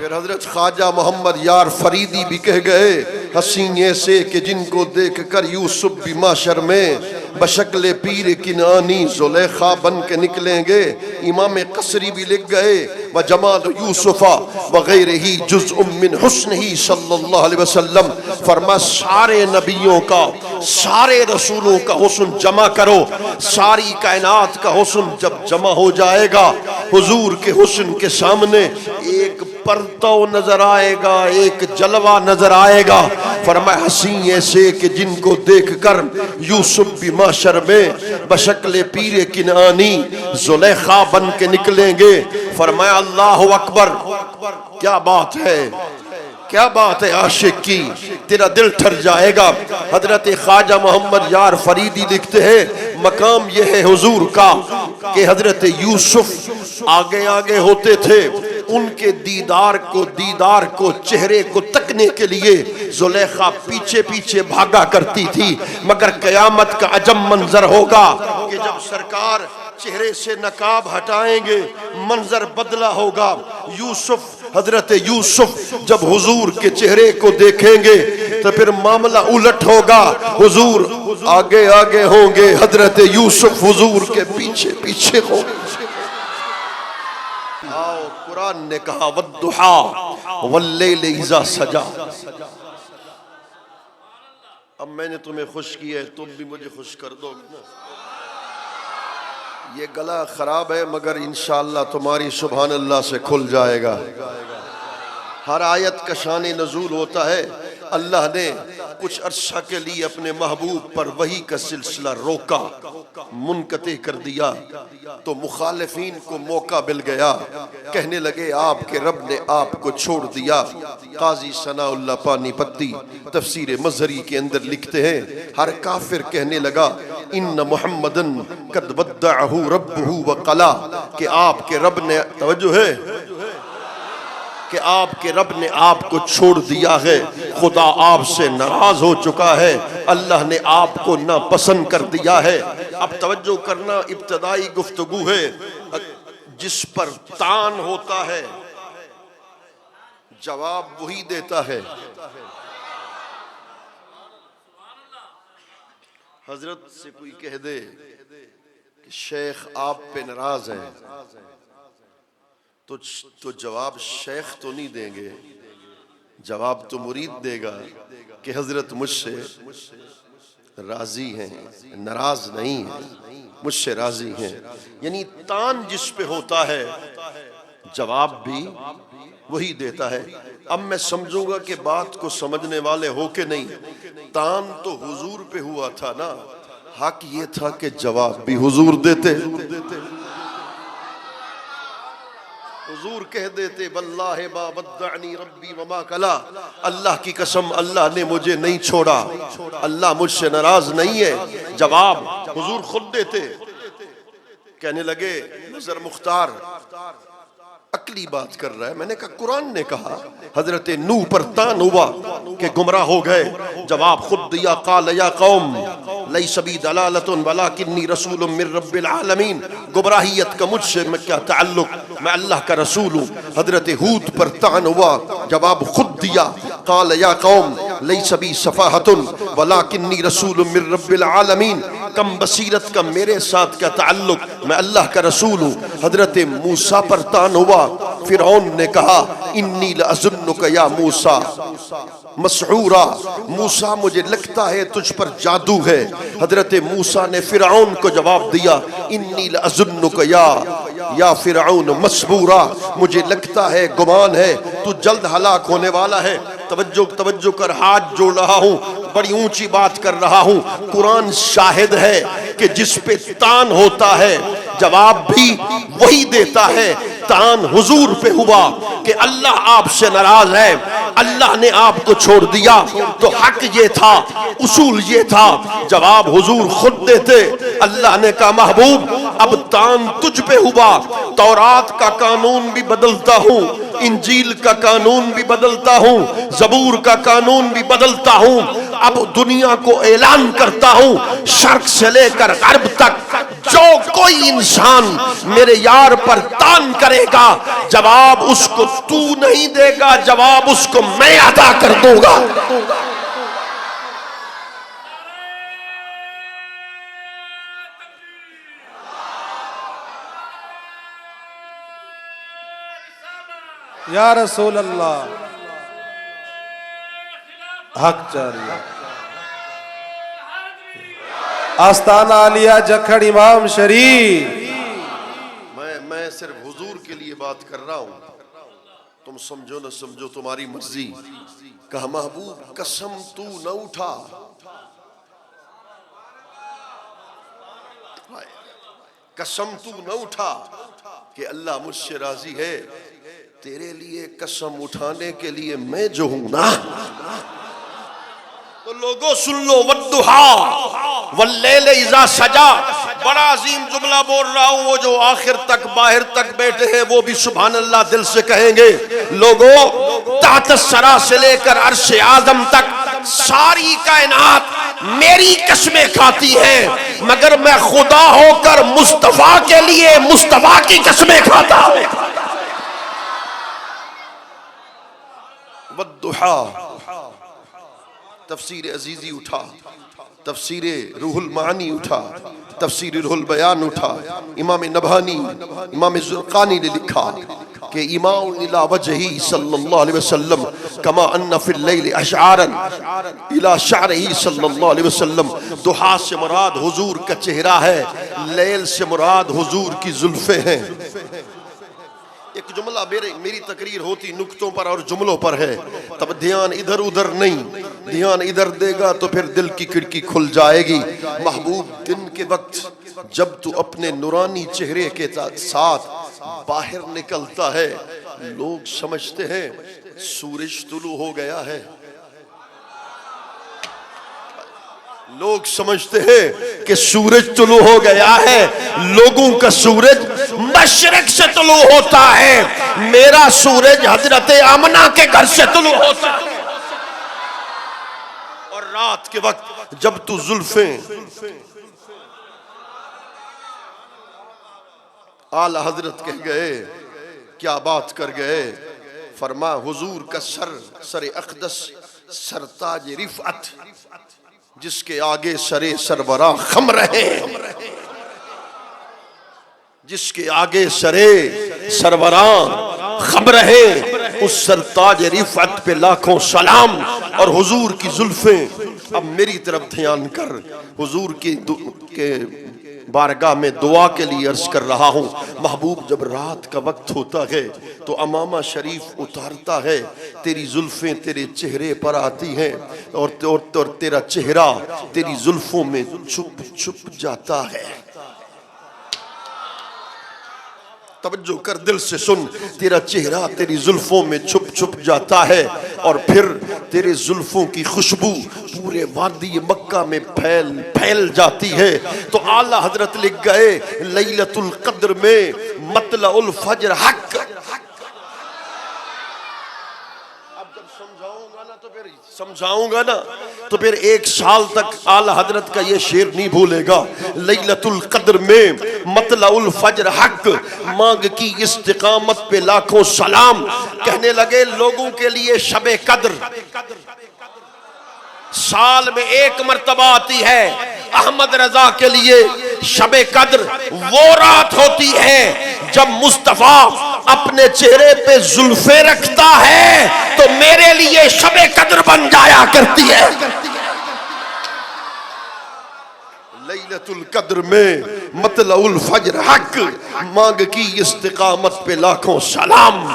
پھر حضرت خواجہ محمد یار فریدی بھی کہہ گئے حسینے سے کہ جن کو دیکھ کر یوسف بھی معاشر میں بشکل پیر کنعانی زلیخا بن کے نکلیں گے. امام قصری بھی لکھ گئے وجمال یوسف وغیرہ جزء من حسنہ صلی اللہ علیہ وسلم. فرما سارے نبیوں کا سارے رسولوں کا حسن جمع کرو, ساری کائنات کا حسن جب جمع ہو جائے گا حضور کے حسن کے سامنے ایک پرتو نظر آئے گا, ایک جلوہ نظر آئے گا. فرمایا حسین ایسے کہ جن کو دیکھ کر یوسف بھی معاشر میں بشکل پیر کنعانی زلیخا بن کے نکلیں گے. فرمایا اللہ اکبر, کیا بات ہے, کیا بات ہے عاشق کی, تیرا دل ٹھر جائے گا. حضرت خواجہ محمد یار فریدی لکھتے ہیں مقام یہ ہے حضور کا کہ حضرت یوسف آگے آگے ہوتے تھے, ان کے دیدار کو چہرے کو تکنے کے لیے زلیخا پیچھے پیچھے بھاگا کرتی تھی. مگر قیامت کا عجب منظر ہوگا کہ جب سرکار چہرے سے نقاب ہٹائیں گے منظر بدلا ہوگا. حضرت یوسف جب حضور کے چہرے کو دیکھیں گے تو پھر معاملہ الٹ ہوگا, حضور آگے آگے ہوں گے, حضرت یوسف حضور کے پیچھے پیچھے ہوں گے. قرآن نے کہا والضحیٰ واللیل اذا سجا. اب میں نے تمہیں خوش کیا ہے, تم بھی مجھے خوش کر دو گے نا. یہ گلا خراب ہے مگر انشاءاللہ تمہاری سبحان اللہ سے کھل جائے گا. ہر آیت کا شان نزول ہوتا ہے. اللہ نے کچھ عرصہ کے لیے اپنے محبوب پر وحی کا سلسلہ روکا, منقطع کر دیا, تو مخالفین کو موقع مل گیا, کہنے لگے آپ کے رب نے آپ کو چھوڑ دیا. قاضی ثناء اللہ پانی پتی تفسیر مظہری کے اندر لکھتے ہیں ہر کافر کہنے لگا ان محمدن قد ودعہ ربہ وقلا, کہ آپ کے رب نے, توجہ ہے, کہ آپ کے رب نے آپ کو چھوڑ دیا ہے, خدا آپ سے ناراض ہو چکا ہے, اللہ نے آپ کو ناپسند کر دیا ہے. اب توجہ کرنا, ابتدائی گفتگو ہے. جس پر تان ہوتا ہے جواب وہی دیتا ہے. حضرت سے کوئی کہہ دے کہ شیخ آپ پہ ناراض ہے تو جواب شیخ تو نہیں دیں گے, جواب تو مرید دے گا کہ حضرت مجھ سے راضی ہیں, ناراض نہیں ہیں, مجھ سے راضی ہیں. یعنی تان جس پہ ہوتا ہے جواب بھی وہی دیتا ہے. اب میں سمجھوں گا کہ بات کو سمجھنے والے ہو کہ نہیں. تان تو حضور پہ ہوا تھا نا, حق یہ تھا کہ جواب بھی حضور دیتے. حضور کہہ دیتے واللہ ما ودعنی ربی وما کلا, اللہ کی قسم اللہ نے مجھے نہیں چھوڑا, اللہ مجھ سے ناراض نہیں ہے. جواب حضور خود دیتے. کہنے لگے نظر مختار عقلی بات کر رہا ہے. میں نے کہا قرآن نے کہا. حضرت نوح پر تان ہوا کہ گمراہ ہو گئے, جواب خود دیا قال یا قوم لیس بی دلالۃ ولکنی رسول من رب العالمین. گمراہیت کا مجھ سے کیا تعلق, میں اللہ کا رسول ہوں. حضرت ہود پر تان ہوا, جواب خود دیا قال یا قوم لیس بی سفاہۃ ولکنی رسول من رب العالمین. کم بصیرت کا میرے ساتھ کیا تعلق, میں اللہ کا رسول ہوں. حضرت موسیٰ پر تان ہوا, فرعون نے کہا انی لأظنک یا موسیٰ مسحورا, موسیٰ مجھے لگتا ہے تجھ پر جادو ہے. حضرت موسیٰ نے فرعون کو جواب دیا انی لأظنک یا فرعون مسحورا, مجھے لگتا ہے, گمان ہے تو جلد ہلاک ہونے والا ہے. توجہ کر, ہاتھ جوڑ رہا ہوں, بڑی اونچی بات کر رہا ہوں. قرآن شاہد ہے کہ جس پہ تان ہوتا ہے جواب بھی وہی دیتا ہے. تان حضور پہ ہوا کہ اللہ آپ سے ناراض ہے, اللہ نے آپ کو چھوڑ دیا, تو حق یہ تھا, اصول یہ تھا, جواب حضور خود دیتے. اللہ نے کہا محبوب اب تان تجھ پہ ہوا, تورات کا قانون بھی بدلتا ہوں, انجیل کا قانون بھی بدلتا ہوں, زبور کا قانون بھی بدلتا ہوں. اب دنیا کو اعلان کرتا ہوں شرق سے لے کر غرب تک جو کوئی انسان میرے یار پر تان کرے گا جواب اس کو تو نہیں دے گا، جواب اس کو میں ادا کر دوں گا۔ یا رسول اللہ، حق جاری آستانہ عالیہ جکھڑ امام شریف۔ میں صرف حضور کے لیے بات کر رہا ہوں، تم سمجھو نہ سمجھو تمہاری مرضی۔ کہا محبوب قسم تو نہ اٹھا، قسم تو نہ اٹھا کہ اللہ مجھ سے راضی ہے، تیرے لیے قسم اٹھانے کے لیے میں جو ہوں نا۔ تو لوگوں سن لو، والضحیٰ واللیل اذا سجا، بڑا عظیم جملہ بول رہا ہوں، وہ جو آخر تک باہر تک بیٹھے ہیں وہ بھی سبحان اللہ دل سے کہیں گے۔ لوگوں تحت الثری سے لے کر عرش اعظم تک ساری کائنات میری قسمیں کھاتی ہیں، مگر میں خدا ہو کر مصطفیٰ کے لیے مصطفیٰ کی قسمیں کھاتا ہوں۔ والضحیٰ، تفسیر عزیزی اٹھا، تفسیر روح المعانی اٹھا، تفسیر روح البیان اٹھا۔ امام نبہانی، امام زرقانی نے لکھا کہ ایمان الى وجہی صلی اللہ علیہ وسلم کما ان فی اللیل اشعارا الى شعرہی صلی اللہ علیہ وسلم۔ ضحیٰ سے مراد حضور کا چہرہ ہے، لیل سے مراد حضور کی زلفیں ہیں۔ ایک جملہ میری تقریر ہوتی نکتوں پر اور جملوں پر ہے، تب دھیان ادھر ادھر نہیں، دھیان ادھر دے گا تو پھر دل کی کھڑکی کھل جائے گی۔ محبوب دن کے وقت جب تو اپنے نورانی چہرے کے ساتھ باہر نکلتا ہے، لوگ سمجھتے ہیں سورج طلوع ہو گیا ہے، لوگ سمجھتے ہیں کہ سورج طلوع ہو گیا ہے۔ لوگوں کا سورج مشرق سے طلوع ہوتا ہے، میرا سورج حضرت آمنہ کے گھر سے طلوع ہوتا ہے۔ اور رات کے وقت جب تو زلفیں، اعلی حضرت کہہ گئے، کیا بات کر گئے، فرما حضور کا سر اقدس سرتاج رفعت، جس کے آگے سربراہ خم رہے، جس کے آگے سربراہ خم رہے، اس سرتاج رفعت پہ لاکھوں سلام۔ اور حضور کی زلفیں، اب میری طرف دھیان کر، حضور کی بارگاہ میں دعا کے لیے عرض کر رہا ہوں۔ محبوب جب رات کا وقت ہوتا ہے تو امامہ شریف اتارتا ہے، تیری زلفیں تیرے چہرے پر آتی ہیں اور تیرا چہرہ تیری زلفوں میں چھپ چھپ جاتا ہے۔ توجہ کر، دل سے سن، تیرا چہرہ تیری زلفوں میں چھپ چھپ جاتا ہے اور پھر تیرے زلفوں کی خوشبو پورے وادی مکہ میں پھیل جاتی ہے۔ تو اعلیٰ حضرت لکھ گئے لیلۃ القدر میں مطلع الفجر حق۔ اب جب سمجھاؤں گا نا تو پھر ایک سال تک اعلیٰ حضرت کا یہ شعر نہیں بھولے گا۔ لیلۃ القدر میں مطلع الفجر حق، مانگ کی استقامت پہ لاکھوں سلام۔ کہنے لگے لوگوں کے لیے شب قدر سال میں ایک مرتبہ آتی ہے، احمد رضا کے لیے شب قدر وہ رات ہوتی ہے جب مصطفیٰ اپنے چہرے پہ زلفیں رکھتا ہے، تو میرے لیے شب قدر بن جایا کرتی ہے۔ لیلۃ القدر میں مطلع الفجر حق، مانگ کی استقامت پہ لاکھوں سلام۔